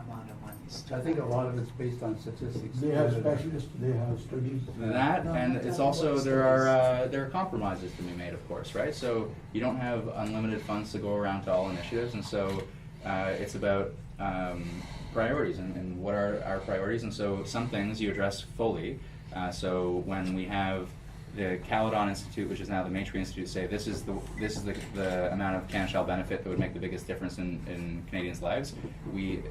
amount of money. I think a lot of it's based on statistics. They have specialists, they have studies. That, and it's also, there are compromises to be made, of course, right? So you don't have unlimited funds to go around to all initiatives, and so it's about priorities and what are our priorities, and so some things you address fully. So when we have the Caledon Institute, which is now the Maitrey Institute, say this is the amount of Canada Child benefit that would make the biggest difference in Canadians' lives, we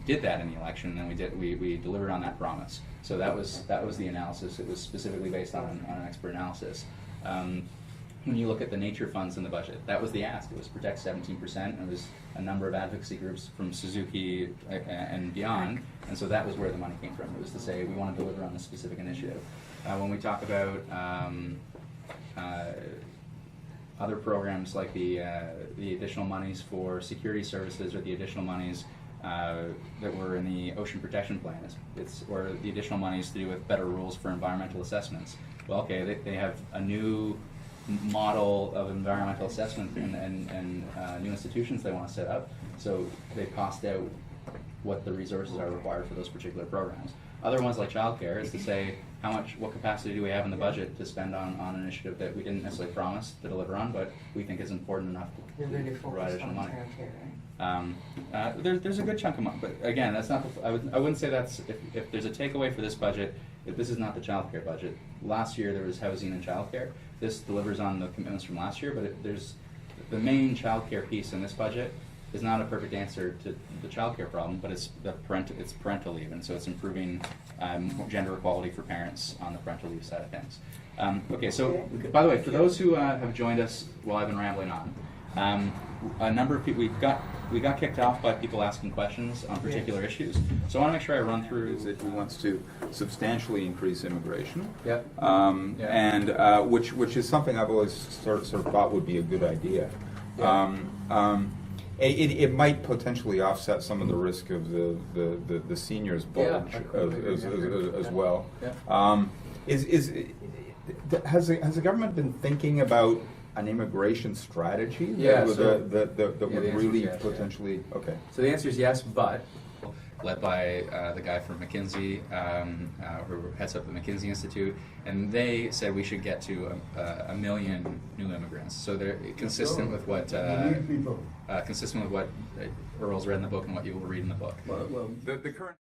did that in the election, and we delivered on that promise. So that was the analysis. It was specifically based on an expert analysis. When you look at the nature funds in the budget, that was the ask. It was protect 17%, and it was a number of advocacy groups from Suzuki and beyond, and so that was where the money came from. It was to say we want to deliver on this specific initiative. When we talk about other programs like the additional monies for security services or the additional monies that were in the ocean protection plan, or the additional monies to do with better rules for environmental assessments. Well, okay, they have a new model of environmental assessment and new institutions they want to set up, so they cost out what the resources are required for those particular programs. Other ones like childcare is to say what capacity do we have in the budget to spend on an initiative that we didn't necessarily promise to deliver on, but we think is important enough to provide additional money. There's a good chunk of money, but again, that's not. I wouldn't say that's if there's a takeaway for this budget. If this is not the childcare budget, last year there was housing and childcare. This delivers on the commitments from last year, but there's the main childcare piece in this budget is not a perfect answer to the childcare problem, but it's parental leave, and so it's improving gender equality for parents on the parental leave side of things. Okay, so by the way, for those who have joined us while I've been rambling on, a number of people we got kicked off by people asking questions on particular issues. So I want to make sure I run through. That he wants to substantially increase immigration. Yep. And which is something I've always sort of thought would be a good idea. Yeah. It might potentially offset some of the risk of the seniors bulge as well. Yeah. Has the government been thinking about an immigration strategy Yeah, that would really yes, potentially okay? So the answer is yes, but led by the guy from McKinsey, who heads up the McKinsey Institute, and they said we should get to 1 million new immigrants. So they're consistent with what Earl's read in the book and what you will read in the book. The current